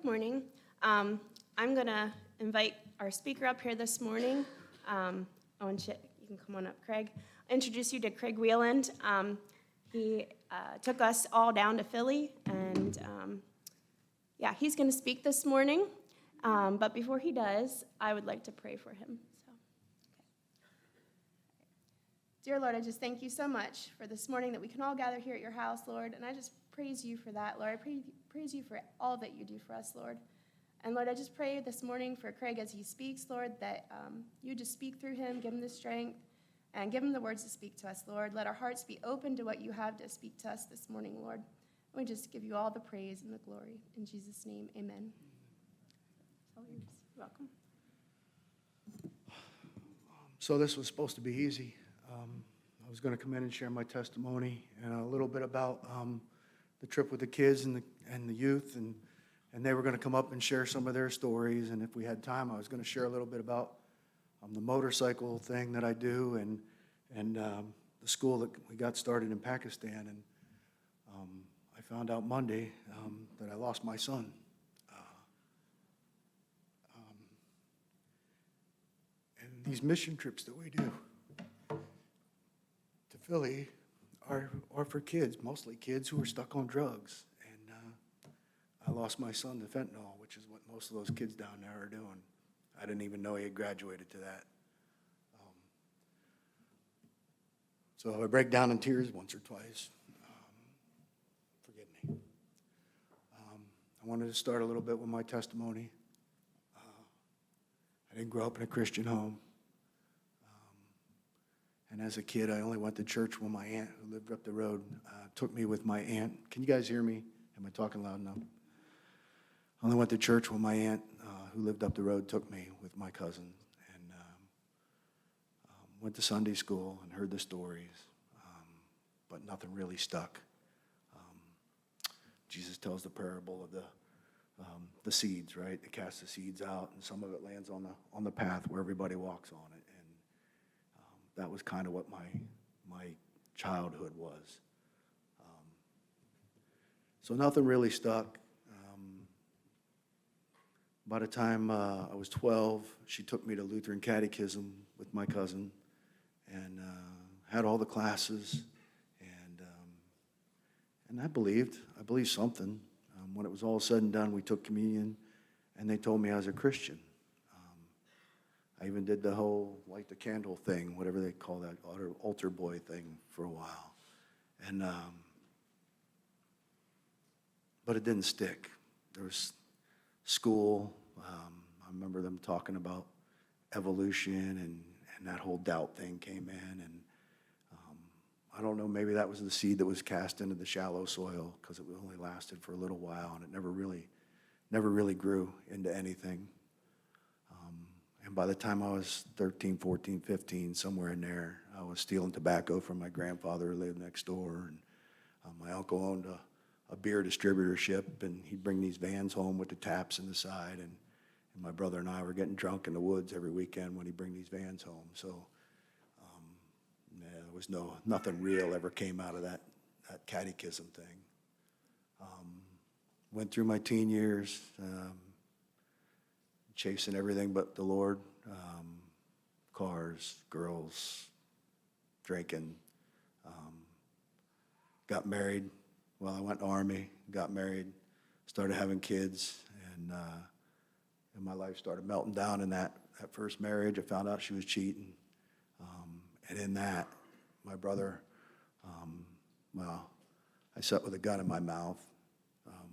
morning. I'm going to invite our speaker up here this morning. You can come on up, Craig. Introduce you to Craig Wieland. He took us all down to Philly, and he's going to speak this morning. But before he does, I would like to pray for him. Dear Lord, I just thank you so much for this morning that we can all gather here at your house, Lord, and I just praise you for that, Lord. I praise you for all that you do for us, Lord. And Lord, I just pray this morning for Craig as he speaks, Lord, that you just speak through him, give him the strength, and give him the words to speak to us, Lord. Let our hearts be open to what you have to speak to us this morning, Lord. And we just give you all the praise and the glory. In Jesus' name, amen. All yours. You're welcome. So this was supposed to be easy. I was going to come in and share my testimony and a little bit about the trip with the kids and the youth, and they were going to come up and share some of their stories. And if we had time, I was going to share a little bit about the motorcycle thing that I do and the school that we got started in Pakistan. And I found out Monday that I lost my son. And these mission trips that we do to Philly are for kids, mostly kids who are stuck on drugs. And I lost my son to fentanyl, which is what most of those kids down there are doing. I didn't even know he had graduated to that. So I break down in tears once or twice. Forgive me. I wanted to start a little bit with my testimony. I didn't grow up in a Christian home. And as a kid, I only went to church when my aunt, who lived up the road, took me with my aunt. Can you guys hear me? Am I talking loud enough? I only went to church when my aunt, who lived up the road, took me with my cousin. And went to Sunday school and heard the stories, but nothing really stuck. Jesus tells the parable of the seeds, right? They cast the seeds out, and some of it lands on the path where everybody walks on it. That was kind of what my childhood was. So nothing really stuck. By the time I was 12, she took me to Lutheran Catechism with my cousin and had all the classes. And I believed something. When it was all said and done, we took communion, and they told me I was a Christian. I even did the whole light the candle thing, whatever they call that, altar boy thing for a while. And but it didn't stick. There was school. I remember them talking about evolution, and that whole doubt thing came in. And I don't know, maybe that was the seed that was cast into the shallow soil, because it only lasted for a little while, and it never really grew into anything. And by the time I was 13, 14, 15, somewhere in there, I was stealing tobacco from my grandfather who lived next door. And my uncle owned a beer distributorship, and he'd bring these vans home with the taps in the side. And my brother and I were getting drunk in the woods every weekend when he'd bring these vans home. So there was nothing real ever came out of that catechism thing. Went through my teen years, chasing everything but the Lord, cars, girls, drinking. Got married. Well, I went to Army, got married, started having kids, and my life started melting down in that first marriage. I found out she was cheating. And in that, my brother, I sat with a gun in my mouth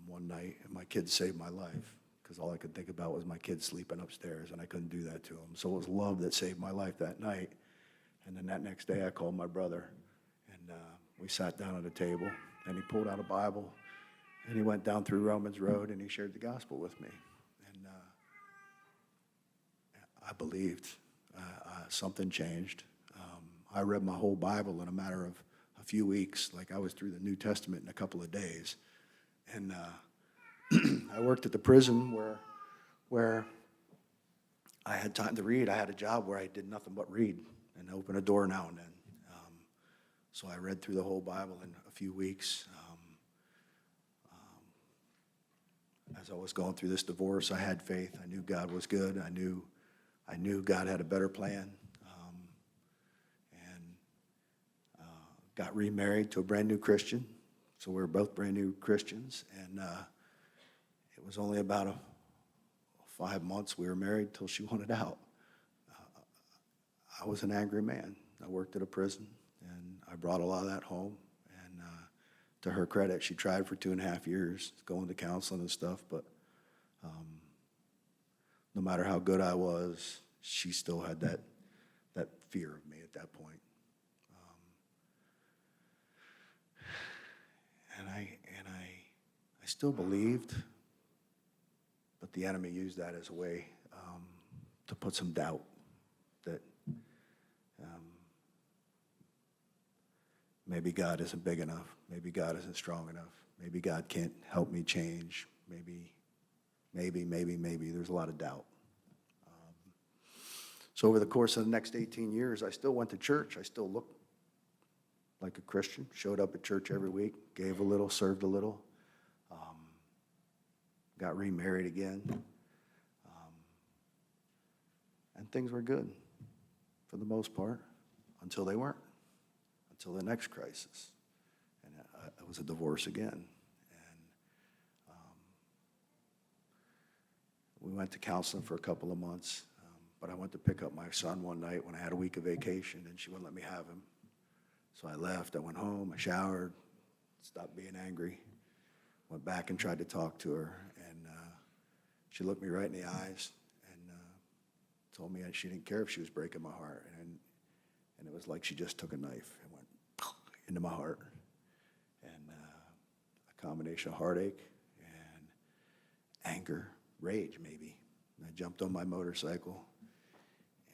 one night, and my kids saved my life, because all I could think about was my kids sleeping upstairs, and I couldn't do that to them. So it was love that saved my life that night. And then that next day, I called my brother, and we sat down at a table, and he pulled out a Bible, and he went down through Romans Road, and he shared the gospel with me. And I believed. Something changed. I read my whole Bible in a matter of a few weeks, like I was through the New Testament in a couple of days. And I worked at the prison where I had time to read. I had a job where I did nothing but read and open a door now and then. So I read through the whole Bible in a few weeks. as I was going through this divorce, I had faith. I knew God was good. I knew God had a better plan. And got remarried to a brand new Christian. So we were both brand new Christians. And it was only about 5 months we were married till she wanted out. I was an angry man. I worked at a prison, and I brought a lot of that home. And to her credit, she tried for 2.5 years, going to counseling and stuff, but no matter how good I was, she still had that fear of me at that point. And I still believed, but the enemy used that as a way to put some doubt that maybe God isn't big enough. Maybe God isn't strong enough. Maybe God can't help me change. Maybe. There's a lot of doubt. So over the course of the next 18 years, I still went to church. I still looked like a Christian, showed up at church every week, gave a little, served a little, got remarried again. And things were good for the most part until they weren't, until the next crisis. And it was a divorce again. And we went to counseling for a couple of months, but I went to pick up my son one night when I had a week of vacation, and she wouldn't let me have him. So I left. I went home. I showered, stopped being angry, went back and tried to talk to her, and she looked me right in the eyes and told me she didn't care if she was breaking my heart. And it was like she just took a knife and went into my heart. And a combination of heartache and anger, rage maybe. And I jumped on my motorcycle,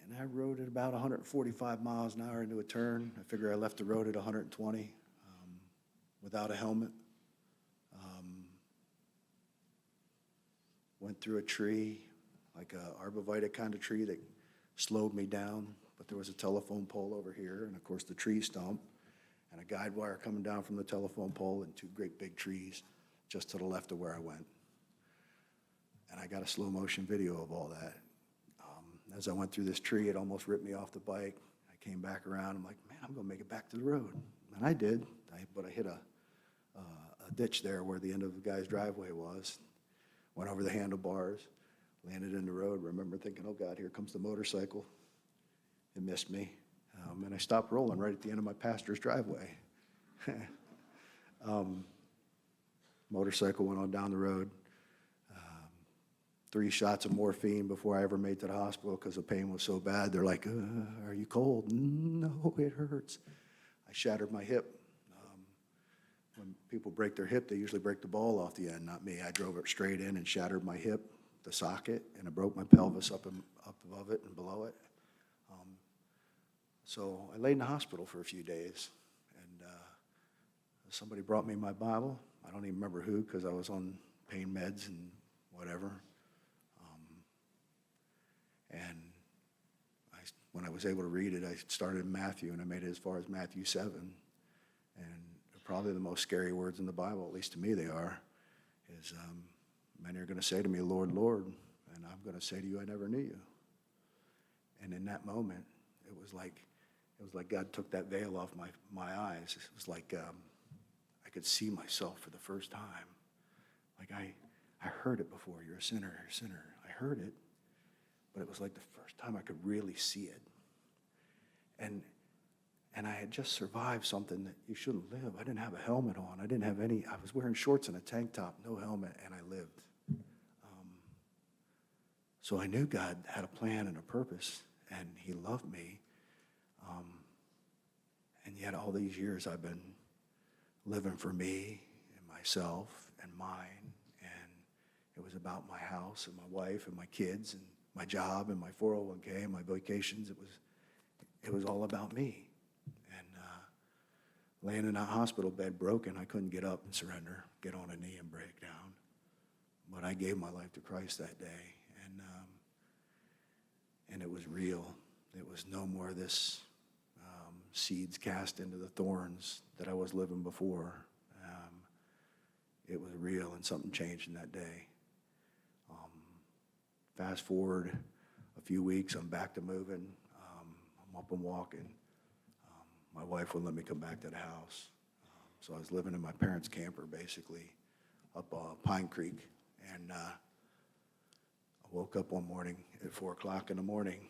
and I rode at about 145 miles an hour into a turn. I figure I left the road at 120 without a helmet. Went through a tree, like a arborvitae kind of tree that slowed me down, but there was a telephone pole over here, and of course the tree stump, and a guide wire coming down from the telephone pole, and 2 great big trees just to the left of where I went. And I got a slow motion video of all that. As I went through this tree, it almost ripped me off the bike. I came back around. I'm like, man, I'm going to make it back to the road. And I did, but I hit a ditch there where the end of the guy's driveway was. Went over the handlebars, landed in the road. Remember thinking, oh, God, here comes the motorcycle. It missed me. And I stopped rolling right at the end of my pastor's driveway. Motorcycle went on down the road. 3 shots of morphine before I ever made it to the hospital because the pain was so bad. They're like, are you cold? No, it hurts. I shattered my hip. When people break their hip, they usually break the ball off the end, not me. I drove it straight in and shattered my hip, the socket, and I broke my pelvis up above it and below it. So I laid in the hospital for a few days, and somebody brought me my Bible. I don't even remember who because I was on pain meds and whatever. And when I was able to read it, I started in Matthew, and I made it as far as Matthew 7. And probably the most scary words in the Bible, at least to me they are, is many are going to say to me, Lord, Lord, and I'm going to say to you, I never knew you. And in that moment, it was like God took that veil off my eyes. It was like I could see myself for the first time. Like I heard it before, you're a sinner, you're a sinner. I heard it, but it was like the first time I could really see it. And I had just survived something that you shouldn't live. I didn't have a helmet on. I was wearing shorts and a tank top, no helmet, and I lived. So I knew God had a plan and a purpose, and he loved me. And yet all these years I've been living for me and myself and mine, and it was about my house and my wife and my kids and my job and my 401k and my vacations. It was all about me. Laying in a hospital bed broken, I couldn't get up and surrender, get on a knee and break down. But I gave my life to Christ that day, and it was real. It was no more this seeds cast into the thorns that I was living before. It was real, and something changed in that day. Fast forward a few weeks, I'm back to moving. I'm up and walking. My wife wouldn't let me come back to the house. So I was living in my parents' camper, basically, up Pine Creek. And I woke up one morning at 4 o'clock in the morning.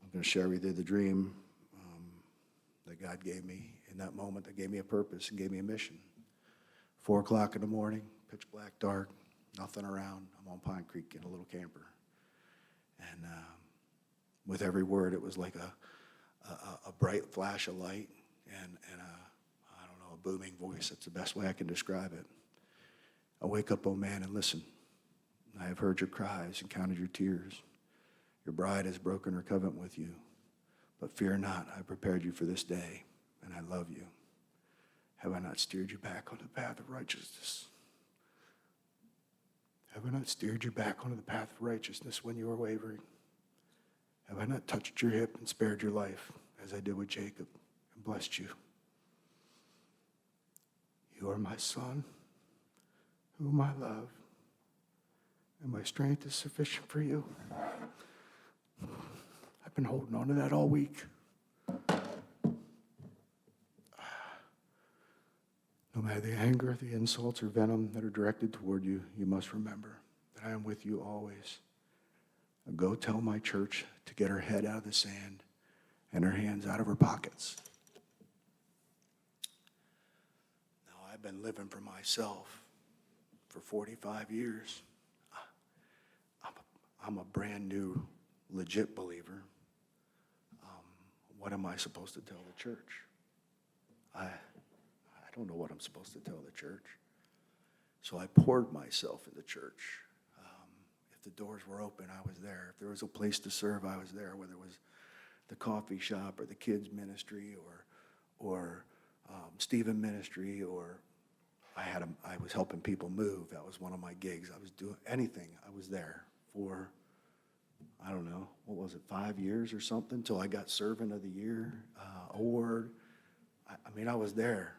I'm going to share with you the dream that God gave me in that moment, that gave me a purpose and gave me a mission. 4 o'clock in the morning, pitch black, dark, nothing around. I'm on Pine Creek in a little camper. And with every word, it was like a bright flash of light and I don't know, a booming voice. That's the best way I can describe it. I wake up, oh man, and listen. I have heard your cries and counted your tears. Your bride has broken her covenant with you. But fear not, I prepared you for this day, and I love you. Have I not steered you back onto the path of righteousness? Have I not steered you back onto the path of righteousness when you were wavering? Have I not touched your hip and spared your life, as I did with Jacob, and blessed you? You are my son, whom I love, and my strength is sufficient for you. I've been holding on to that all week. No matter the anger, the insults, or venom that are directed toward you, you must remember that I am with you always. Go tell my church to get her head out of the sand and her hands out of her pockets. Now, I've been living for myself for 45 years. I'm a brand new, legit believer. What am I supposed to tell the church? I don't know what I'm supposed to tell the church. So I poured myself in the church. If the doors were open, I was there. If there was a place to serve, I was there, whether it was the coffee shop or the kids ministry or Stephen ministry, or I was helping people move. That was one of my gigs. I was doing anything. I was there for, I don't know, what was it, 5 years or something, until I got Servant of the Year award. I mean, I was there.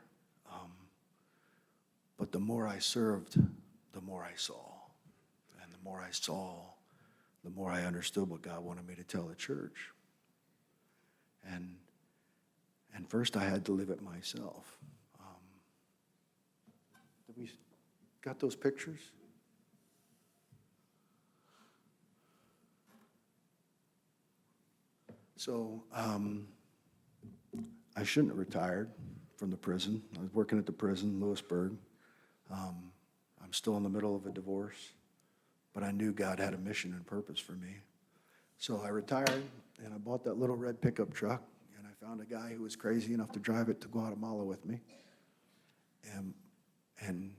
But the more I served, the more I saw. And the more I saw, the more I understood what God wanted me to tell the church. And first I had to live it myself. Have we got those pictures? So I shouldn't have retired from the prison. I was working at the prison, Lewisburg. I'm still in the middle of a divorce, but I knew God had a mission and purpose for me. So I retired, and I bought that little red pickup truck, and I found a guy who was crazy enough to drive it to Guatemala with me. And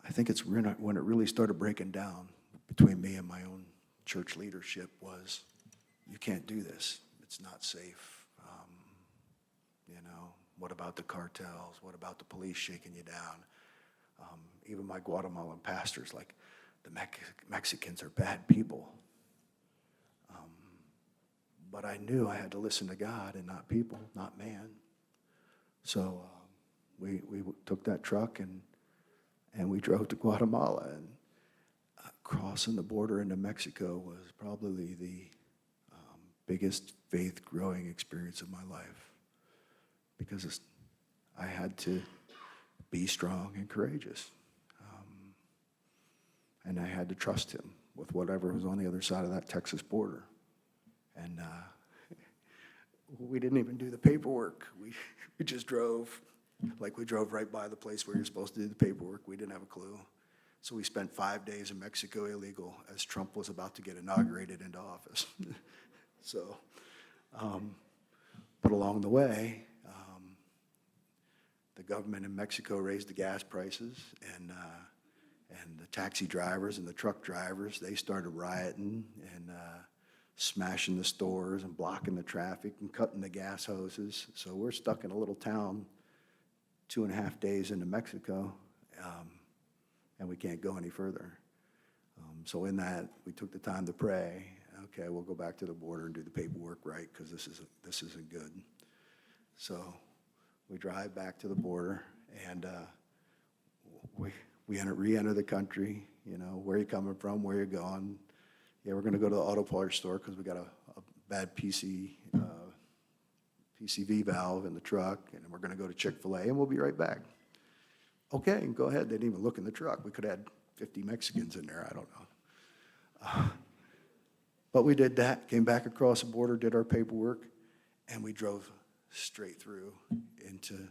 I think it's when it really started breaking down between me and my own church leadership was, you can't do this. It's not safe. What about the cartels? What about the police shaking you down? Even my Guatemalan pastors, like, the Mexicans are bad people. But I knew I had to listen to God and not people, not man. So we took that truck and we drove to Guatemala, and crossing the border into Mexico was probably the biggest faith growing experience of my life, because I had to be strong and courageous. And I had to trust him with whatever was on the other side of that Texas border. And we didn't even do the paperwork. We just drove, like we drove right by the place where you're supposed to do the paperwork. We didn't have a clue. So we spent 5 days in Mexico illegal as Trump was about to get inaugurated into office. So, but along the way, the government in Mexico raised the gas prices, and the taxi drivers and the truck drivers, they started rioting and smashing the stores and blocking the traffic and cutting the gas hoses. So we're stuck in a little town 2.5 days into Mexico, and we can't go any further. So in that, we took the time to pray. Okay, we'll go back to the border and do the paperwork right, because this isn't good. So we drive back to the border, and we re-enter the country, you know, where you coming from, where you going. Yeah, we're going to go to the auto parts store because we got a bad PCV valve in the truck, and we're going to go to Chick-fil-A, and we'll be right back. Okay, go ahead. They didn't even look in the truck. We could have had 50 Mexicans in there. I don't know. But we did that, came back across the border, did our paperwork, and we drove straight through into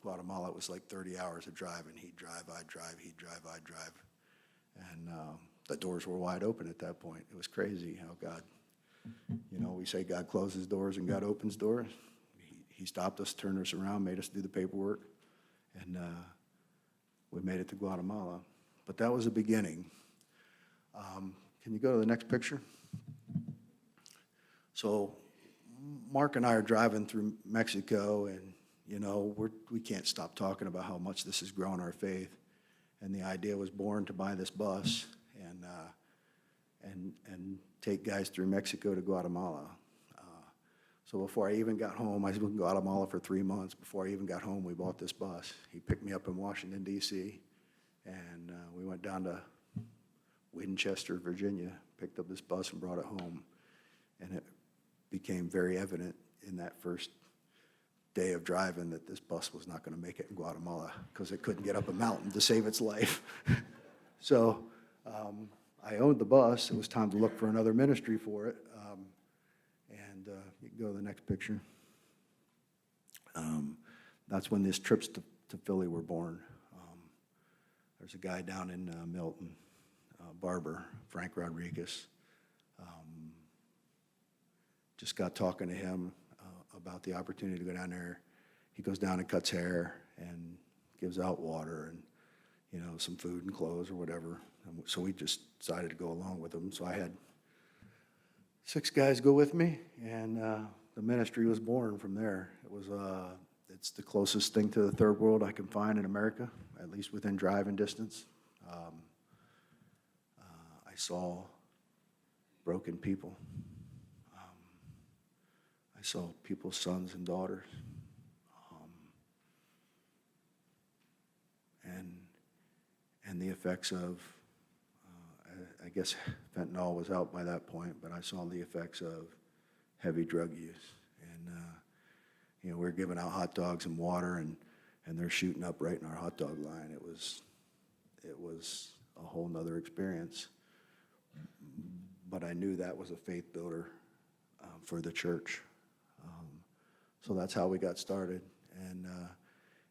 Guatemala. It was like 30 hours of driving. He'd drive, I'd drive, he'd drive, I'd drive. And the doors were wide open at that point. It was crazy how God, you know, we say God closes doors and God opens doors. He stopped us, turned us around, made us do the paperwork, and we made it to Guatemala. But that was the beginning. Can you go to the next picture? So Mark and I are driving through Mexico, and, you know, we can't stop talking about how much this has grown our faith. And the idea was born to buy this bus and take guys through Mexico to Guatemala. So before I even got home, I was in Guatemala for 3 months. Before I even got home, we bought this bus. He picked me up in Washington, D.C., and we went down to Winchester, Virginia, picked up this bus and brought it home. And it became very evident in that first day of driving that this bus was not going to make it in Guatemala because it couldn't get up a mountain to save its life. So I owned the bus. It was time to look for another ministry for it. You can go to the next picture. That's when these trips to Philly were born. There's a guy down in Milton, barber, Frank Rodriguez. Just got talking to him about the opportunity to go down there. He goes down and cuts hair and gives out water and, you know, some food and clothes or whatever. And so we just decided to go along with him. So I had 6 guys go with me, and the ministry was born from there. It's the closest thing to the third world I can find in America, at least within driving distance. I saw broken people. I saw people's sons and daughters. And the effects of, I guess fentanyl was out by that point, but I saw the effects of heavy drug use. And, you know, we were giving out hot dogs and water, and they're shooting up right in our hot dog line. It was a whole nother experience. But I knew that was a faith builder for the church. So that's how we got started. And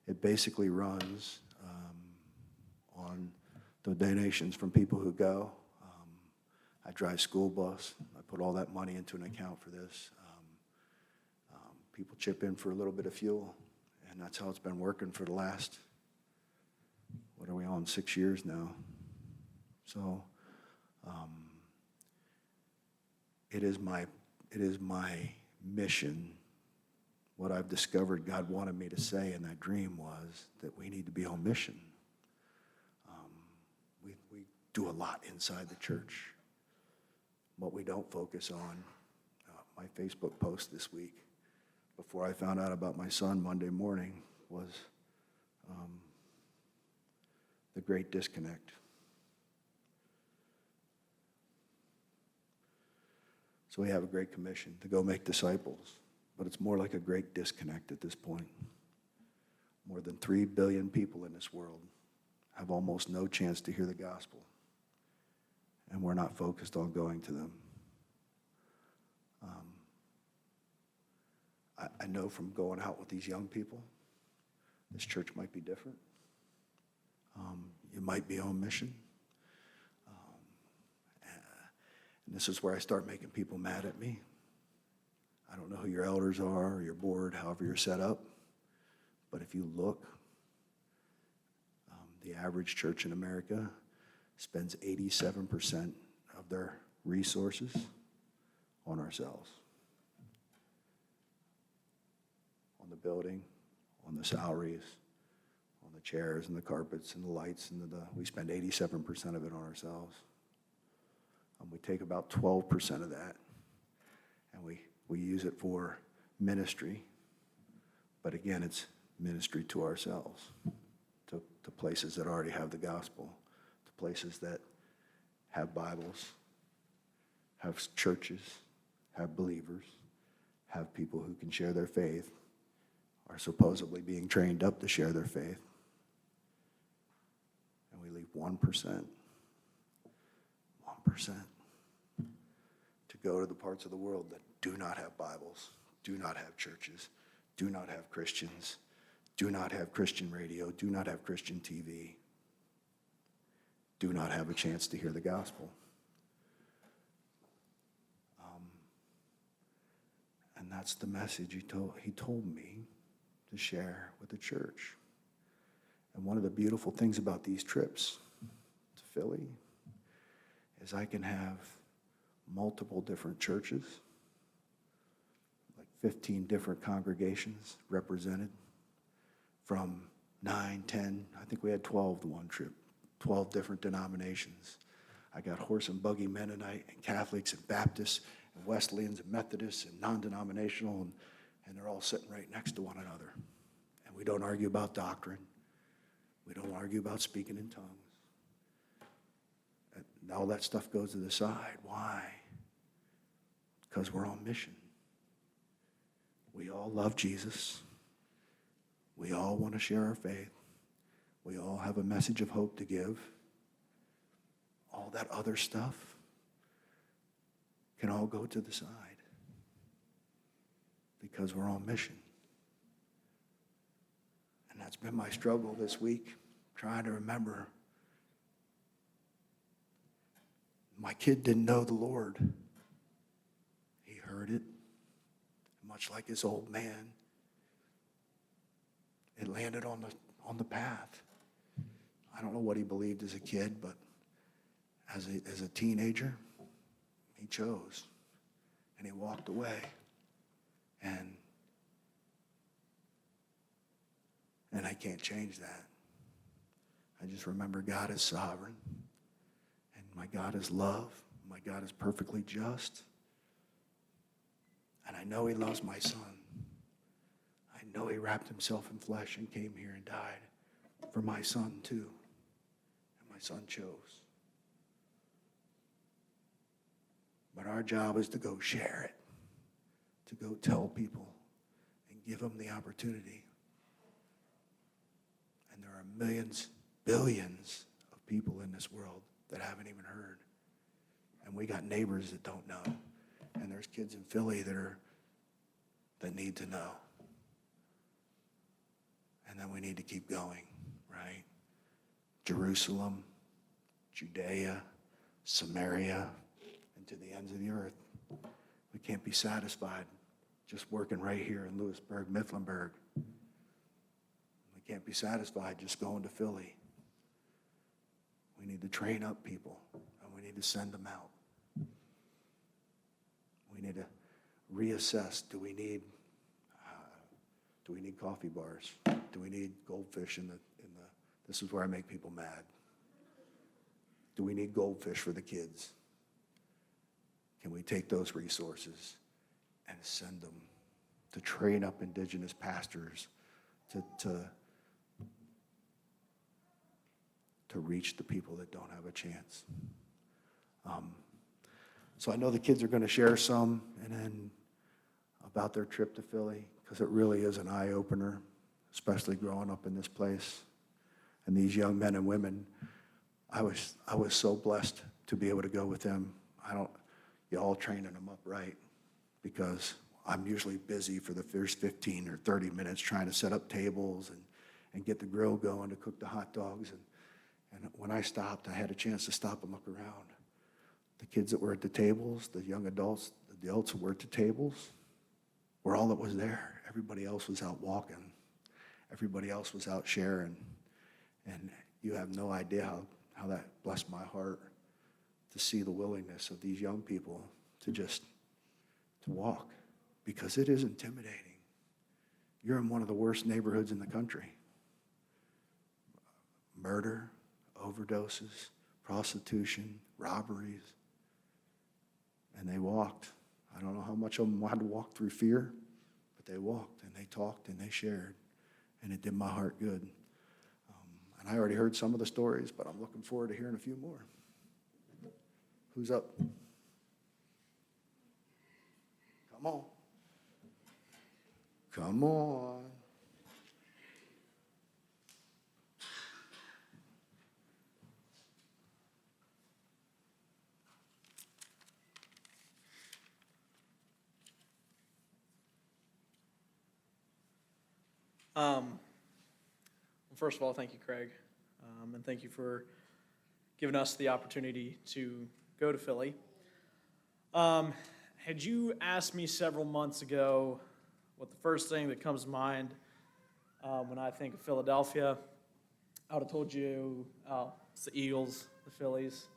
it basically runs on the donations from people who go. I drive school bus. I put all that money into an account for this. People chip in for a little bit of fuel, and that's how it's been working for the last, what are we on, 6 years now. So it is my mission. What I've discovered God wanted me to say in that dream was that we need to be on mission. We do a lot inside the church. What we don't focus on, my Facebook post this week, before I found out about my son Monday morning, was the great disconnect. So we have a great commission to go make disciples, but it's more like a great disconnect at this point. More than 3 billion people in this world have almost no chance to hear the gospel, and we're not focused on going to them. I know from going out with these young people, this church might be different. You might be on mission. And this is where I start making people mad at me. I don't know who your elders are or your board, however you're set up. But if you look, the average church in America spends 87% of their resources on ourselves. On the building, on the salaries, on the chairs and the carpets and the lights and we spend 87% of it on ourselves. We take about 12% of that, and we use it for ministry. But again, it's ministry to ourselves, to places that already have the gospel, to places that have Bibles, have churches, have believers, have people who can share their faith, are supposedly being trained up to share their faith. And we leave 1% to go to the parts of the world that do not have Bibles, do not have churches, do not have Christians, do not have Christian radio, do not have Christian TV, do not have a chance to hear the gospel. And that's the message he told me to share with the church. And one of the beautiful things about these trips to Philly is I can have multiple different churches, like 15 different congregations represented from 9, 10, I think we had 12 the one trip, 12 different denominations. I got horse and buggy Mennonite and Catholics and Baptists and Wesleyans and Methodists and non-denominational, and they're all sitting right next to one another. And we don't argue about doctrine. We don't argue about speaking in tongues. And all that stuff goes to the side. Why? Because we're on mission. We all love Jesus. We all want to share our faith. We all have a message of hope to give. All that other stuff can all go to the side because we're on mission. And that's been my struggle this week, trying to remember. My kid didn't know the Lord. He heard it, much like his old man. It landed on the path. I don't know what he believed as a kid, but as a teenager, he chose. And he walked away. And I can't change that. I just remember God is sovereign. And my God is love. My God is perfectly just. And I know he loves my son. I know he wrapped himself in flesh and came here and died for my son too. And my son chose. But our job is to go share it, to go tell people and give them the opportunity. And there are millions, billions of people in this world that haven't even heard. And we got neighbors that don't know. And there's kids in Philly that need to know. And then we need to keep going, right? Jerusalem, Judea, Samaria, and to the ends of the earth. We can't be satisfied just working right here in Lewisburg, Mifflinburg. We can't be satisfied just going to Philly. We need to train up people, and we need to send them out. We need to reassess. Do we need coffee bars? Do we need goldfish in the? This is where I make people mad. Do we need goldfish for the kids? Can we take those resources and send them to train up indigenous pastors to reach the people that don't have a chance? So I know the kids are going to share some and then about their trip to Philly, because it really is an eye-opener, especially growing up in this place. And these young men and women, I was so blessed to be able to go with them. You all training them up right, because I'm usually busy for the first 15 or 30 minutes trying to set up tables and get the grill going to cook the hot dogs. And when I stopped, I had a chance to stop and look around. The kids that were at the tables, the young adults, the adults who were at the tables, were all that was there. Everybody else was out walking. Everybody else was out sharing. And you have no idea how that blessed my heart to see the willingness of these young people to walk, because it is intimidating. You're in one of the worst neighborhoods in the country. Murder, overdoses, prostitution, robberies. And they walked. I don't know how much of them had to walk through fear, but they walked and they talked and they shared. And it did my heart good. And I already heard some of the stories, but I'm looking forward to hearing a few more. Who's up? Come on. Come on. First of all, thank you, Craig, and thank you for giving us the opportunity to go to Philly. Had you asked me several months ago what the first thing that comes to mind when I think of Philadelphia, I would have told you it's the Eagles, the Phillies,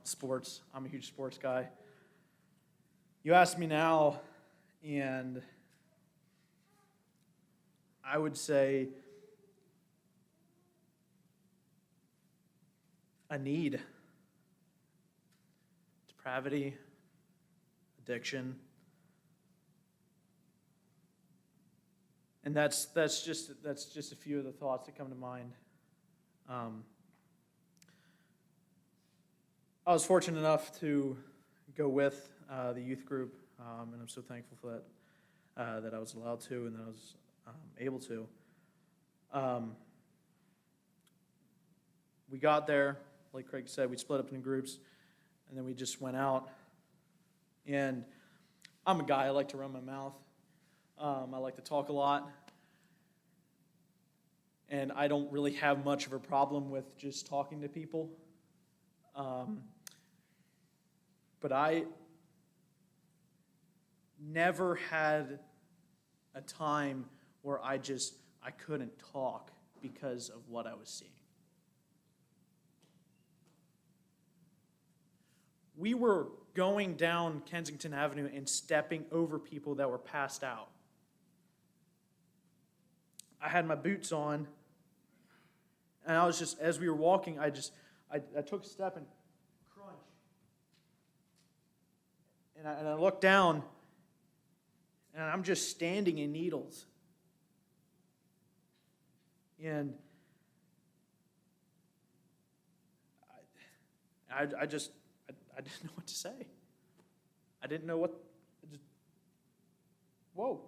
sports. I'm a huge sports guy. You ask me now, and I would say a need, depravity, addiction, and that's just a few of the thoughts that come to mind. I was fortunate enough to go with the youth group, and I'm so thankful for that, that I was allowed to and that I was able to. We got there, like Craig said, we split up into groups, and then we just went out. And I'm a guy, I like to run my mouth. I like to talk a lot. And I don't really have much of a problem with just talking to people. But I never had a time where I couldn't talk because of what I was seeing. We were going down Kensington Avenue and stepping over people that were passed out. I had my boots on, and I was just, as we were walking, I took a step and crunch. And I looked down, and I'm just standing in needles. And I didn't know what to say. I didn't know what. Whoa.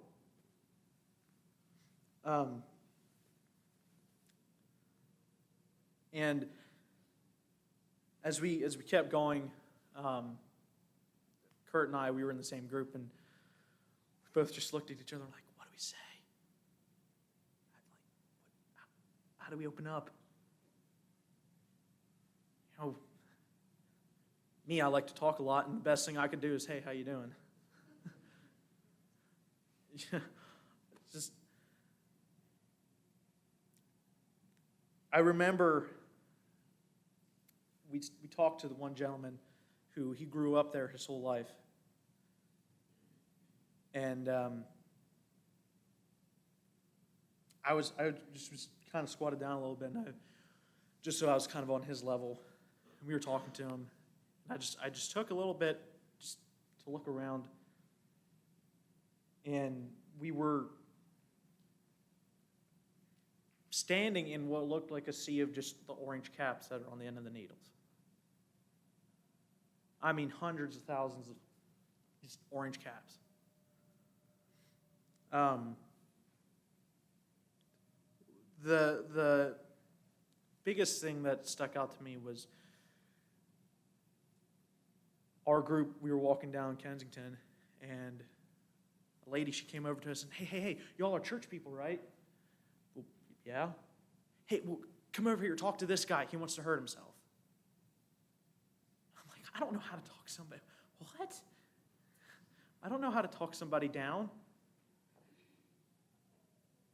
And as we kept going, Kurt and I, we were in the same group, and we both just looked at each other like, "What do we say? How do we open up?" Me, I like to talk a lot, and the best thing I can do is, "Hey, how you doing?" I remember we talked to the one gentleman who he grew up there his whole life, and I was kind of squatted down a little bit, and just so I was kind of on his level, and we were talking to him. I just took a little bit just to look around, and we were standing in what looked like a sea of just the orange caps that are on the end of the needles. I mean, hundreds of thousands of just orange caps. The biggest thing that stuck out to me was our group. We were walking down Kensington, and a lady, she came over to us and, hey, y'all are church people, right? Well, yeah. Hey, well, come over here, talk to this guy. He wants to hurt himself. I'm like, I don't know how to talk to somebody. What? I don't know how to talk somebody down.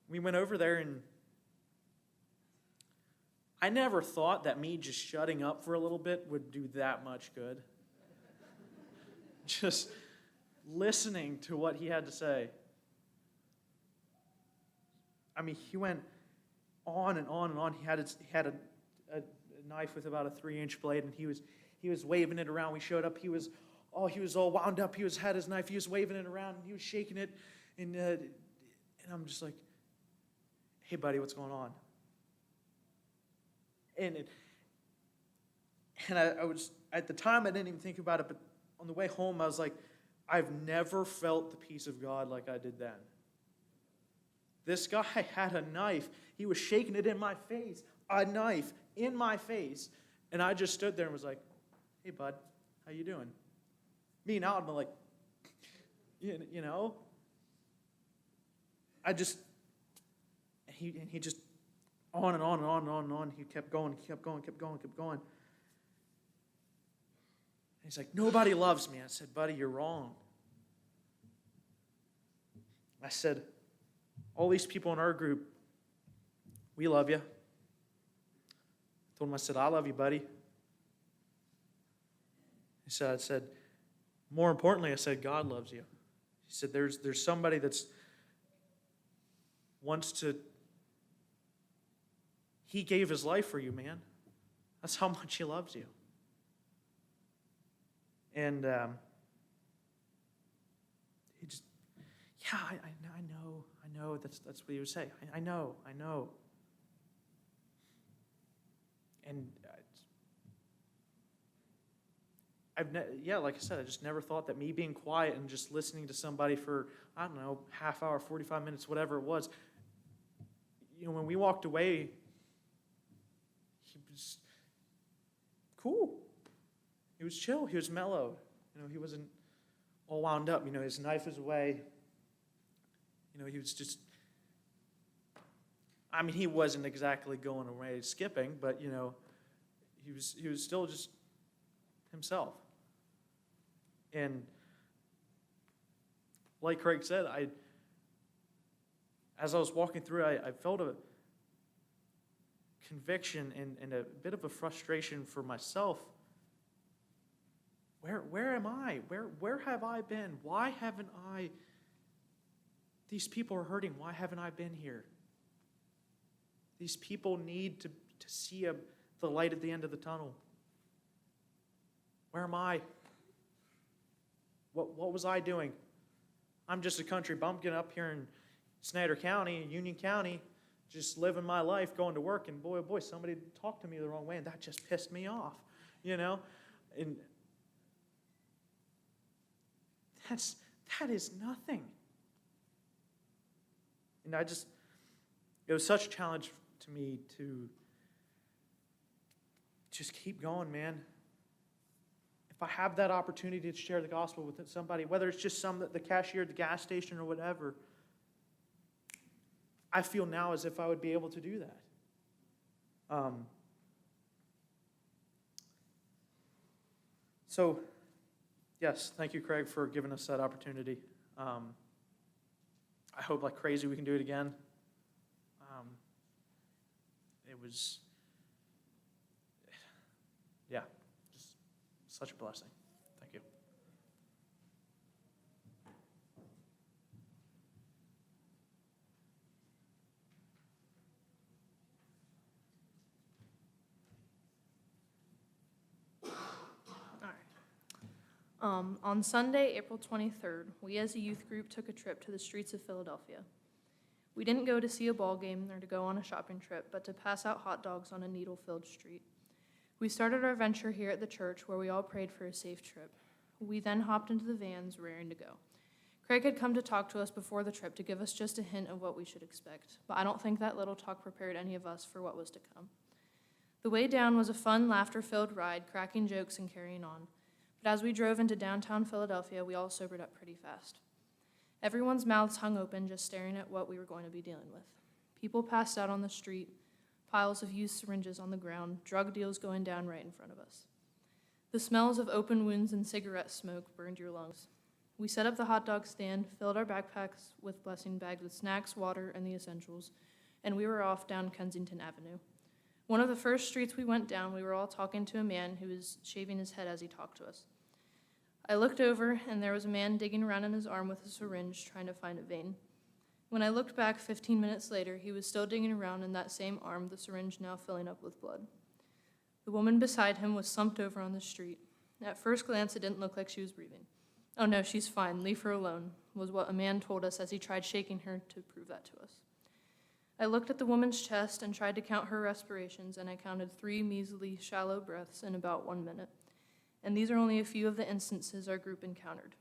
We went over there, and I never thought that me just shutting up for a little bit would do that much good. Just listening to what he had to say. I mean, he went on and on and on. He had a knife with about a 3-inch blade, and he was waving it around. We showed up. He was all wound up. He had his knife. He was waving it around, and he was shaking it, and I'm just like, "Hey, buddy, what's going on?" And I was at the time, I didn't even think about it, but on the way home, I was like, I've never felt the peace of God like I did then. This guy had a knife. He was shaking it in my face. A knife in my face. And I just stood there and was like, hey, bud, how you doing? Me now, I'm like, you know? He just, on and on and on and on and on. He kept going, kept going, kept going, kept going. He's like, nobody loves me. I said, buddy, you're wrong. I said, all these people in our group, we love you. I told him, I said, I love you, buddy. I said, more importantly, I said, God loves you. He said, there's somebody that's wants to, he gave his life for you, man. That's how much he loves you. And he just, yeah, I know, that's what he would say. I know. And like I said, I just never thought that me being quiet and just listening to somebody for, I don't know, half hour, 45 minutes, whatever it was, when we walked away, he was cool. He was chill. He was mellow. He wasn't all wound up. His knife was away. He was just, he wasn't exactly going away skipping, but, he was still just himself. And like Craig said, as I was walking through, I felt a conviction and a bit of a frustration for myself. Where am I? Where have I been? Why haven't I? These people are hurting. Why haven't I been here? These people need to see the light at the end of the tunnel. Where am I? What was I doing? I'm just a country bumpkin up here in Snyder County, Union County, just living my life, going to work, and boy, oh boy, somebody talked to me the wrong way, and that just pissed me off, And that is nothing. And it was such a challenge to me to just keep going, man. If I have that opportunity to share the gospel with somebody, whether it's just the cashier at the gas station or whatever, I feel now as if I would be able to do that. So, yes, thank you, Craig, for giving us that opportunity. I hope like crazy we can do it again. It was, just such a blessing. Thank you. On Sunday, April 23rd, we as a youth group took a trip to the streets of Philadelphia. We didn't go to see a ball game or to go on a shopping trip, but to pass out hot dogs on a needle-filled street. We started our venture here at the church where we all prayed for a safe trip. We then hopped into the vans, raring to go. Craig had come to talk to us before the trip to give us just a hint of what we should expect, but I don't think that little talk prepared any of us for what was to come. The way down was a fun, laughter-filled ride, cracking jokes and carrying on. But as we drove into downtown Philadelphia, we all sobered up pretty fast. Everyone's mouths hung open, just staring at what we were going to be dealing with. People passed out on the street, piles of used syringes on the ground, drug deals going down right in front of us. The smells of open wounds and cigarette smoke burned your lungs. We set up the hot dog stand, filled our backpacks with blessing bags with snacks, water, and the essentials, and we were off down Kensington Avenue. One of the first streets we went down, we were all talking to a man who was shaving his head as he talked to us. I looked over, and there was a man digging around in his arm with a syringe, trying to find a vein. When I looked back 15 minutes later, he was still digging around in that same arm, the syringe now filling up with blood. The woman beside him was slumped over on the street. At first glance, it didn't look like she was breathing. "Oh no, she's fine, leave her alone," was what a man told us as he tried shaking her to prove that to us. I looked at the woman's chest and tried to count her respirations, and I counted 3 measly, shallow breaths in about 1 minute. and these are only a few of the instances our group encountered.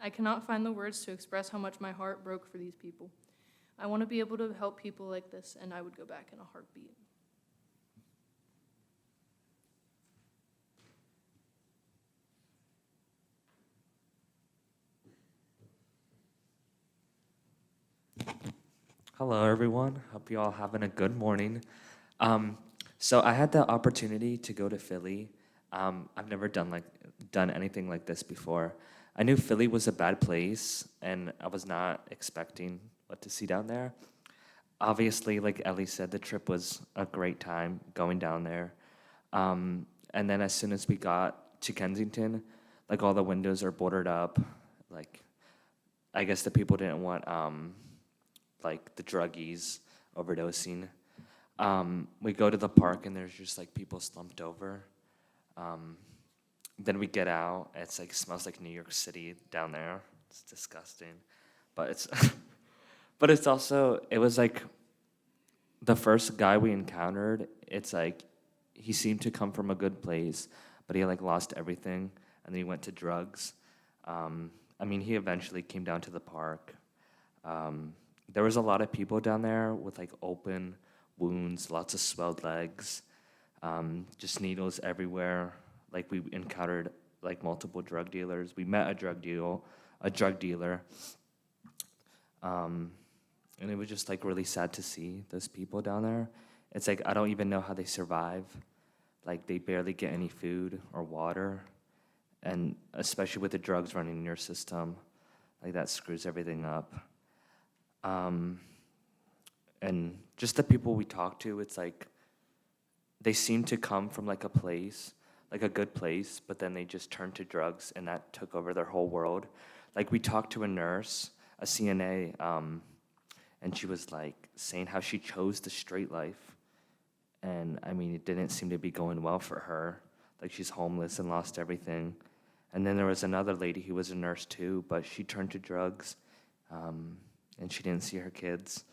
I cannot find the words to express how much my heart broke for these people. I want to be able to help people like this, and I would go back in a heartbeat. Hello, everyone. Hope you all having a good morning. So I had the opportunity to go to Philly. I've never done anything like this before. I knew Philly was a bad place, and I was not expecting what to see down there. Obviously, like Ellie said, the trip was a great time going down there. And then as soon as we got to Kensington, like all the windows are boarded up. Like, I guess the people didn't want like the druggies overdosing. We go to the park and there's just like people slumped over. Then we get out, it's like smells like New York City down there. It's disgusting, but it's but it's also, it was like the first guy we encountered. It's like he seemed to come from a good place, but he like lost everything and then he went to drugs. I mean, he eventually came down to the park. There was a lot of people down there with like open wounds, lots of swelled legs, just needles everywhere. Like we encountered like multiple drug dealers. We met a drug dealer. And it was just like really sad to see those people down there. It's like, I don't even know how they survive. Like they barely get any food or water. And especially with the drugs running in your system, like that screws everything up. And just the people we talk to, it's like they seem to come from like a place, like a good place, but then they just turned to drugs and that took over their whole world. Like we talked to a nurse, a CNA, and she was like saying how she chose the straight life. And I mean, it didn't seem to be going well for her. Like she's homeless and lost everything. And then there was another lady who was a nurse too, but she turned to drugs, and she didn't see her kids.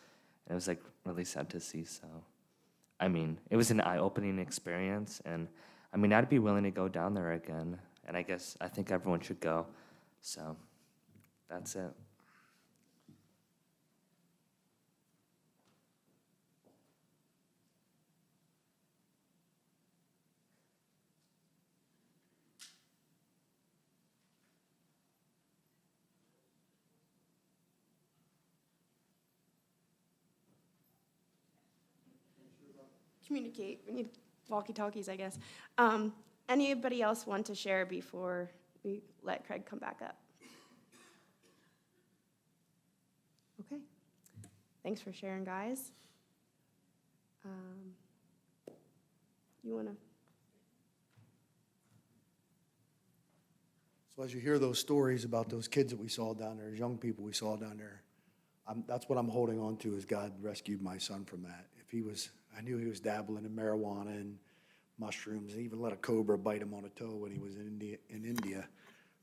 And it was like really sad to see. So, I mean, it was an eye-opening experience, and I mean, I'd be willing to go down there again. And I think everyone should go. So, that's it. Communicate. We need walkie-talkies, I guess. Anybody else want to share before we let Craig come back up? Okay. Thanks for sharing, guys. You want to? So as you hear those stories about those kids that we saw down there, young people we saw down there, that's what I'm holding on to, is God rescued my son from that. I knew he was dabbling in marijuana and mushrooms, and even let a cobra bite him on a toe when he was in India.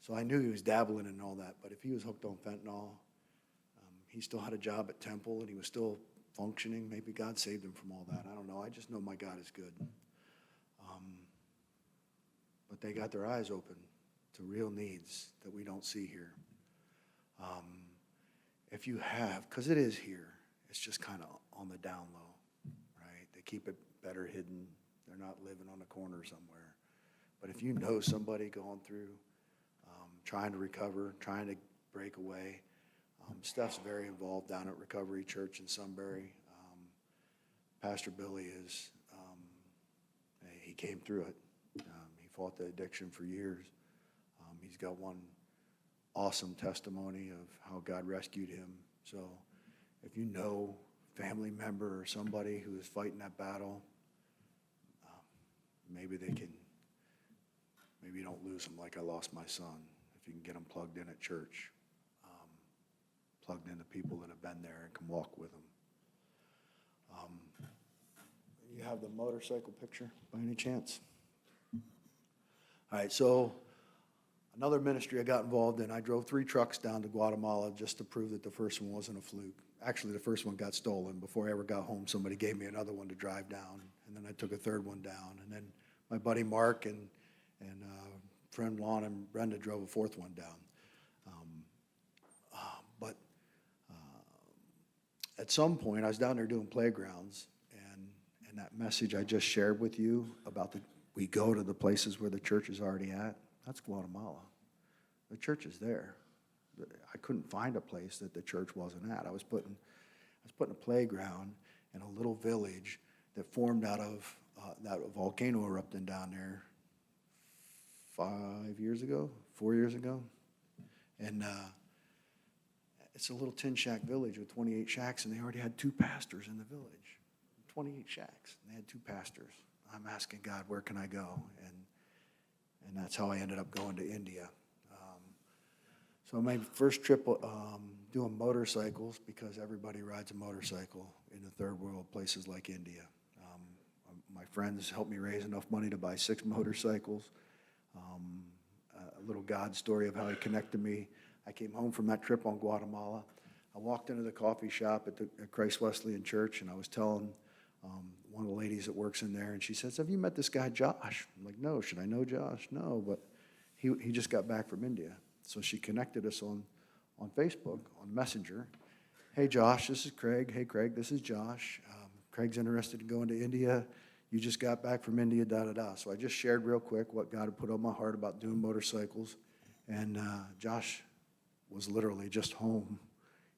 So I knew he was dabbling in all that. But if he was hooked on fentanyl, he still had a job at Temple and he was still functioning. Maybe God saved him from all that. I don't know. I just know my God is good. But they got their eyes open to real needs that we don't see here. If you have, because it is here, it's just kind of on the down low. They keep it better hidden. They're not living on a corner somewhere. But if you know somebody going through, trying to recover, trying to break away, Steph's very involved down at Recovery Church in Sunbury. Pastor Billy is, he came through it. He fought the addiction for years. He's got one awesome testimony of how God rescued him. So if you know family member or somebody who is fighting that battle, maybe you don't lose them like I lost my son. If you can get them plugged in at church, plugged into people that have been there and can walk with them. You have the motorcycle picture by any chance? All right, so another ministry I got involved in, I drove 3 trucks down to Guatemala just to prove that the first one wasn't a fluke. Actually, the first one got stolen. Before I ever got home, somebody gave me another one to drive down, and then I took a third one down. And then my buddy Mark and friend Lon and Brenda drove a fourth one down. But at some point, I was down there doing playgrounds, and that message I just shared with you about we go to the places where the church is already at, that's Guatemala. The church is there. I couldn't find a place that the church wasn't at. I was putting a playground in a little village that formed out of that volcano erupting down there 4 years ago. And it's a little tin shack village with 28 shacks, and they already had 2 pastors in the village. 28 shacks, and they had 2 pastors. I'm asking God, where can I go? And that's how I ended up going to India. So my first trip doing motorcycles, because everybody rides a motorcycle in the third world places like India. My friends helped me raise enough money to buy 6 motorcycles. A little God story of how he connected me. I came home from that trip on Guatemala. I walked into the coffee shop at Christ Wesleyan Church, and I was telling one of the ladies that works in there, and she says, have you met this guy, Josh? I'm like, no, should I know Josh? No, but he just got back from India. So she connected us on Facebook, on Messenger. Hey, Josh, this is Craig. Hey, Craig, this is Josh. Craig's interested in going to India. You just got back from India, da-da-da. So I just shared real quick what God had put on my heart about doing motorcycles. And Josh was literally just home.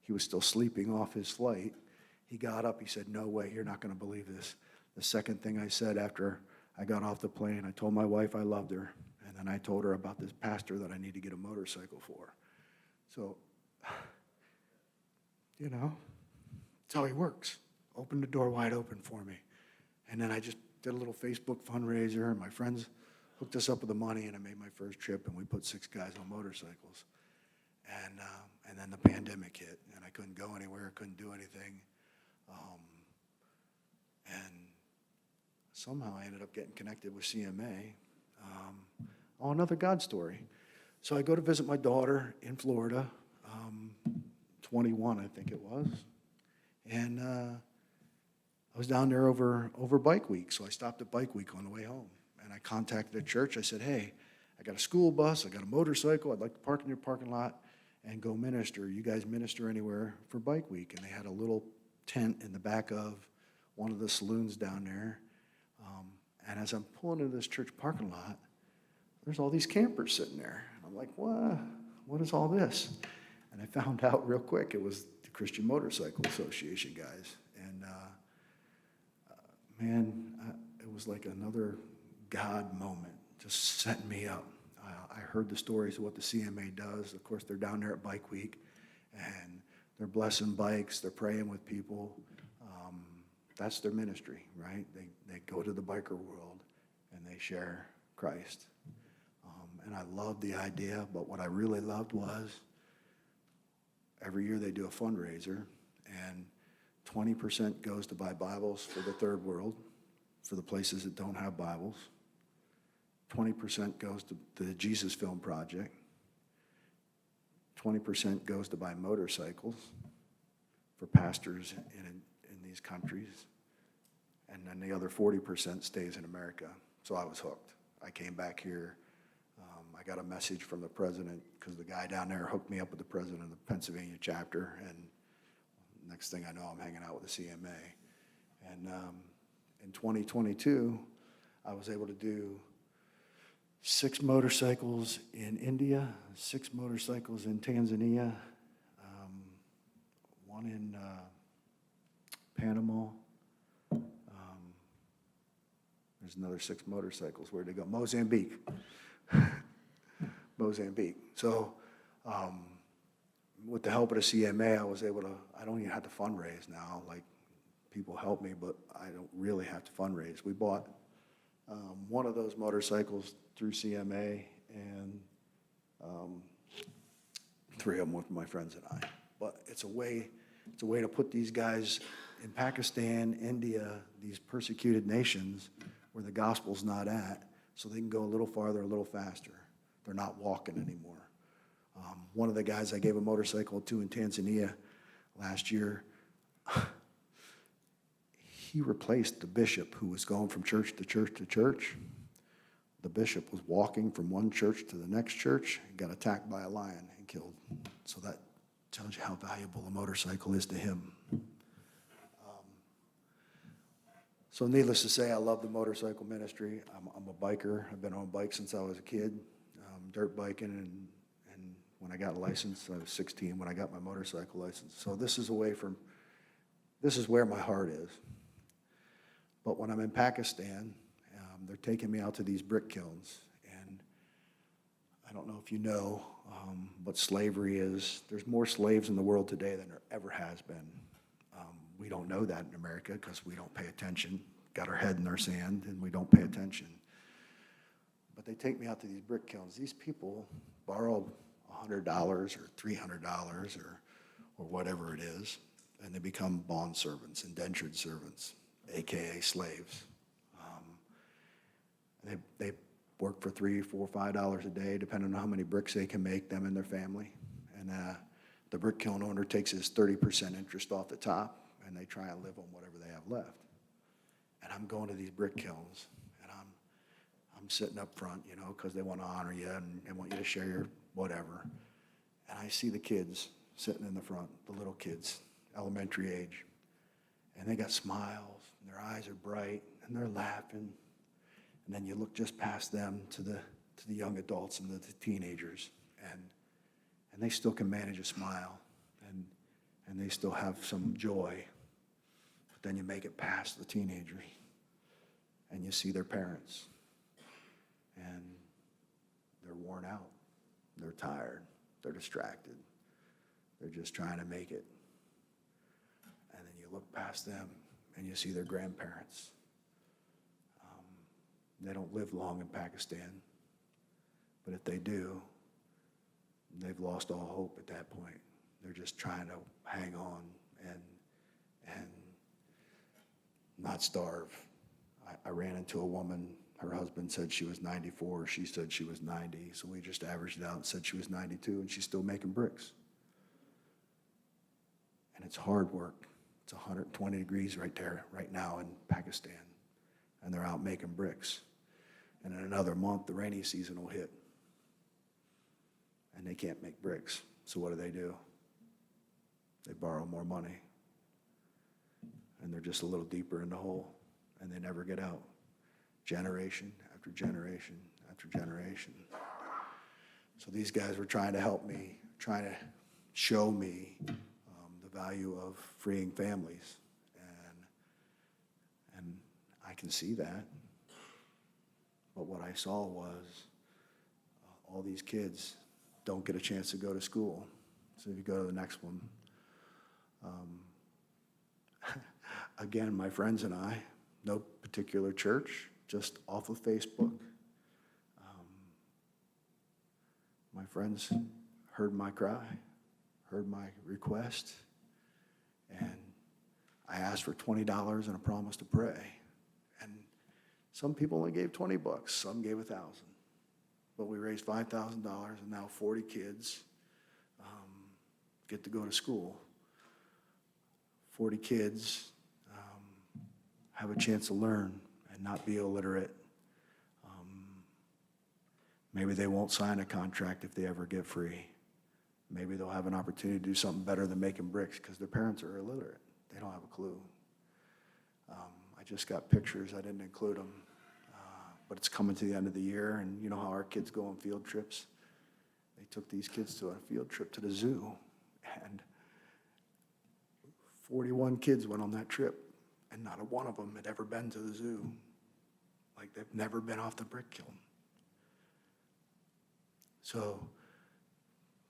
He was still sleeping off his flight. He got up. He said, no way, you're not going to believe this. The second thing I said after I got off the plane, I told my wife I loved her. And then I told her about this pastor that I need to get a motorcycle for. So, you know, that's how he works. Opened the door wide open for me. And then I just did a little Facebook fundraiser, and my friends hooked us up with the money, and I made my first trip, and we put 6 guys on motorcycles. And then the pandemic hit, and I couldn't go anywhere, couldn't do anything. And somehow I ended up getting connected with CMA. Another God story. So I go to visit my daughter in Florida, 21, I think it was. And I was down there over Bike Week, so I stopped at Bike Week on the way home. And I contacted a church. I said, hey, I got a school bus, I got a motorcycle, I'd like to park in your parking lot and go minister. You guys minister anywhere for Bike Week? And they had a little tent in the back of one of the saloons down there. And as I'm pulling into this church parking lot, there's all these campers sitting there. And I'm like, what is all this? And I found out real quick it was the Christian Motorcycle Association guys. And it was like another God moment, just setting me up. I heard the stories of what the CMA does. Of course, they're down there at Bike Week, and they're blessing bikes, they're praying with people. That's their ministry, right? They go to the biker world, and they share Christ. And I loved the idea, but what I really loved was every year they do a fundraiser, and 20% goes to buy Bibles for the third world, for the places that don't have Bibles. 20% goes to the Jesus Film Project. 20% goes to buy motorcycles for pastors in these countries. And then the other 40% stays in America. So I was hooked. I came back here. I got a message from the president, because the guy down there hooked me up with the president of the Pennsylvania chapter. And next thing I know, I'm hanging out with the CMA. And in 2022, I was able to do 6 motorcycles in India, 6 motorcycles in Tanzania, 1 in Panama. There's another 6 motorcycles. Where'd they go? Mozambique. Mozambique. So with the help of the CMA, I was able to, I don't even have to fundraise now. Like, people help me, but I don't really have to fundraise. We bought one of those motorcycles through CMA, and 3 of them with my friends and I. But it's a way to put these guys in Pakistan, India, these persecuted nations where the gospel's not at, so they can go a little farther, a little faster. They're not walking anymore. One of the guys I gave a motorcycle to in Tanzania last year, he replaced the bishop who was going from church to church to church the bishop was walking from one church to the next church and got attacked by a lion and killed. So that tells you how valuable a motorcycle is to him. So needless to say, I love the motorcycle ministry. I'm a biker. I've been on bikes since I was a kid, dirt biking, and when I got a license, I was 16 when I got my motorcycle license. So this is where my heart is. But when I'm in Pakistan, they're taking me out to these brick kilns, and I don't know if you know what slavery is. There's more slaves in the world today than there ever has been. We don't know that in America because we don't pay attention. Got our head in our sand, and we don't pay attention. But they take me out to these brick kilns. These people borrow $100 or $300 or whatever it is, and they become bond servants, indentured servants, AKA slaves. They work for $3, $4, $5 a day, depending on how many bricks they can make, them and their family. And the brick kiln owner takes his 30% interest off the top, and they try and live on whatever they have left. And I'm going to these brick kilns, and I'm sitting up front, you know, because they want to honor you and want you to share your whatever. And I see the kids sitting in the front, the little kids, elementary age, and they got smiles, and their eyes are bright, and they're laughing. And then you look just past them to the young adults and the teenagers, and they still can manage a smile, and they still have some joy. But then you make it past the teenagers, and you see their parents, and they're worn out, they're tired, they're distracted, they're just trying to make it. And then you look past them, and you see their grandparents. They don't live long in Pakistan, but if they do, they've lost all hope at that point. They're just trying to hang on and not starve. I ran into a woman, her husband said she was 94, she said she was 90, so we just averaged it out and said she was 92, and she's still making bricks. And it's hard work. It's 120 degrees right there, right now in Pakistan, and they're out making bricks. And in another month, the rainy season will hit. And they can't make bricks. So what do? They borrow more money. And they're just a little deeper in the hole. And they never get out. Generation after generation after generation. So these guys were trying to help me, trying to show me the value of freeing families. And I can see that. But what I saw was all these kids don't get a chance to go to school. So if you go to the next one. Again, my friends and I, no particular church, just off of Facebook. My friends heard my cry, heard my request, and I asked for $20 and a promise to pray. And some people only gave $20, some gave $1,000. But we raised $5,000, and now 40 kids get to go to school. 40 kids have a chance to learn and not be illiterate. Maybe they won't sign a contract if they ever get free. Maybe they'll have an opportunity to do something better than making bricks because their parents are illiterate. They don't have a clue. I just got pictures. I didn't include them. But it's coming to the end of the year, and you know how our kids go on field trips? They took these kids to a field trip to the zoo, and 41 kids went on that trip, and not a one of them had ever been to the zoo. Like, they've never been off the brick kiln. So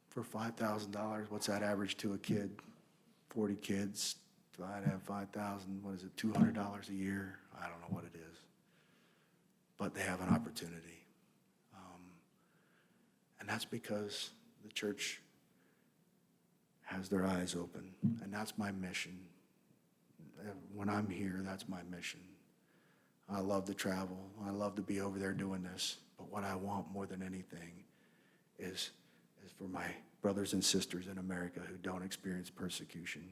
for $5,000, what's that average to a kid? 40 kids, divide have 5,000, what is it, $200 a year? I don't know what it is. But they have an opportunity. And that's because the church has their eyes open, and that's my mission. When I'm here, that's my mission. I love to travel. I love to be over there doing this. But what I want more than anything is for my brothers and sisters in America who don't experience persecution,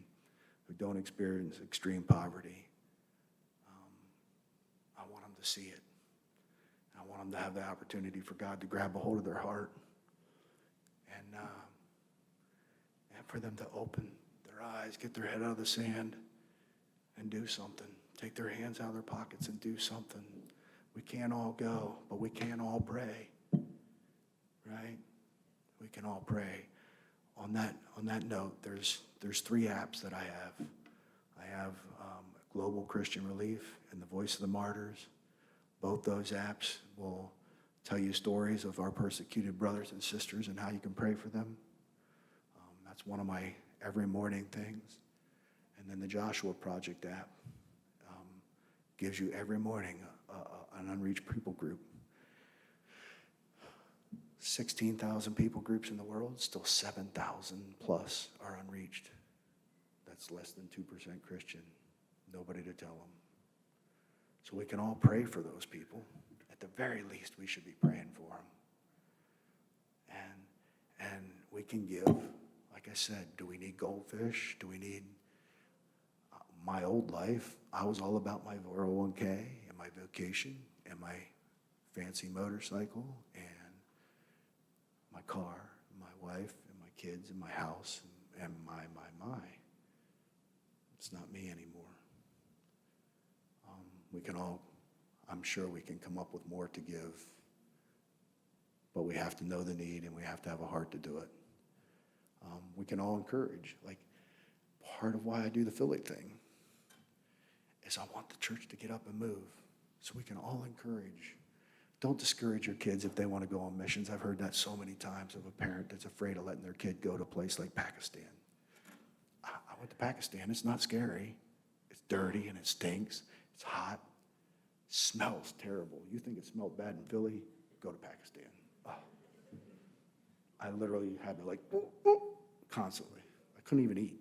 who don't experience extreme poverty. I want them to see it. I I want them to have the opportunity for God to grab a hold of their heart and for them to open their eyes, get their head out of the sand and do something. Take their hands out of their pockets and do something. We can't all go, but we can all pray, right? We can all pray. On that note, there's 3 apps that I have. I have Global Christian Relief and the Voice of the Martyrs. Both those apps will tell you stories of our persecuted brothers and sisters and how you can pray for them. That's one of my every morning things. And then the Joshua Project app gives you every morning an unreached people group. 16,000 people groups in the world, still 7,000 plus are unreached. That's less than 2% Christian. Nobody to tell them. So we can all pray for those people. At the very least, we should be praying for them. And we can give, like I said, do we need goldfish? Do we need my old life? I was all about my 401k and my vacation and my fancy motorcycle and my car, my wife and my kids and my house and my. It's not me anymore. We can all, I'm sure we can come up with more to give, but we have to know the need and we have to have a heart to do it. We can all encourage. Like, part of why I do the Philly thing is I want the church to get up and move, so we can all encourage. Don't discourage your kids if they want to go on missions. I've heard that so many times of a parent that's afraid of letting their kid go to a place like Pakistan. I went to Pakistan. It's not scary. It's dirty and it stinks. It's hot. It smells terrible. You think it smelled bad in Philly? Go to Pakistan. Oh. I literally had to constantly. I couldn't even eat.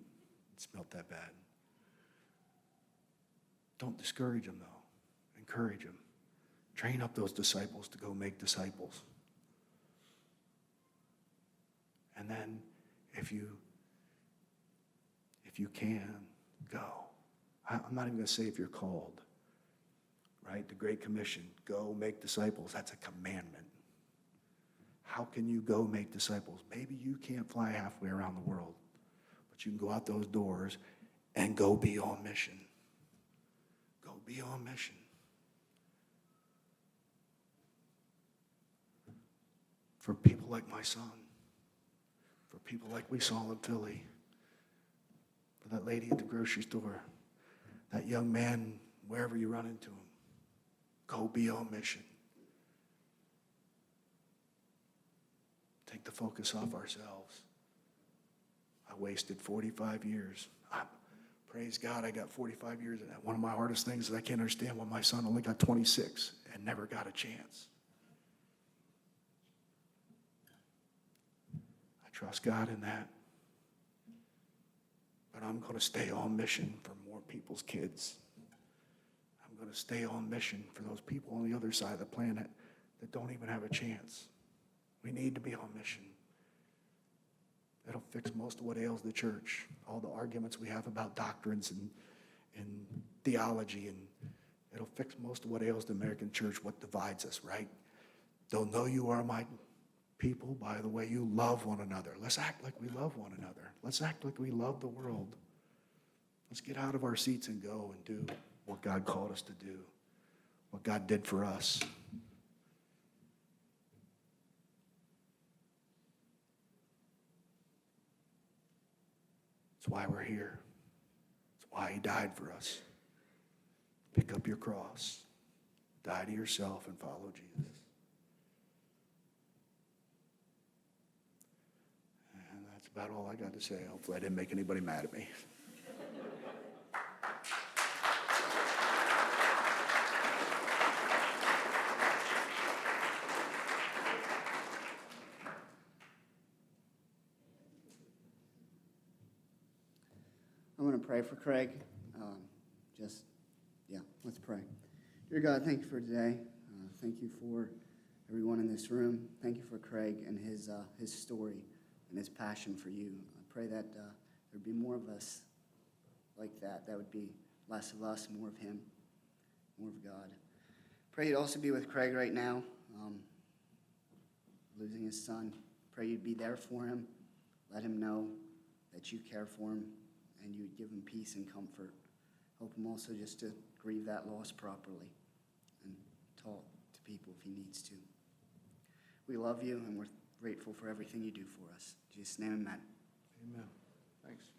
It smelled that bad. Don't discourage them, though. Encourage them. Train up those disciples to go make disciples. And then, if you can, go. I'm not even going to say if you're called, right? The Great Commission, go make disciples. That's a commandment. How can you go make disciples? Maybe you can't fly halfway around the world, but you can go out those doors and go be on mission. Go be on mission. For people like my son, for people like we saw in Philly, for that lady at the grocery store, that young man, wherever you run into him, go be on mission. Take the focus off ourselves. I wasted 45 years. Praise God, I got 45 years of that. One of my hardest things is I can't understand why my son only got 26 and never got a chance. I trust God in that. But I'm going to stay on mission for more people's kids. I'm going to stay on mission for those people on the other side of the planet that don't even have a chance. We need to be on mission. It'll fix most of what ails the church. All the arguments we have about doctrines and theology, and it'll fix most of what ails the American church, what divides us, right? They'll know you are my people by the way you love one another. Let's act like we love one another. Let's act like we love the world. Let's get out of our seats and go and do what God called us to do, what God did for us. That's why we're here. That's why he died for us. Pick up your cross. Die to yourself and follow Jesus. And that's about all I got to say. Hopefully I didn't make anybody mad at me. I'm going to pray for Craig. Let's pray. Dear God, thank you for today. Thank you for everyone in this room. Thank you for Craig and his story and his passion for you. I pray that there'd be more of us like that. That would be less of us, more of him, more of God. Pray you'd also be with Craig right now. losing his son. Pray you'd be there for him. Let him know that you care for him and you would give him peace and comfort. Help him also just to grieve that loss properly and talk to people if he needs to. We love you and we're grateful for everything you do for us. In Jesus' name, amen. Amen. Thanks.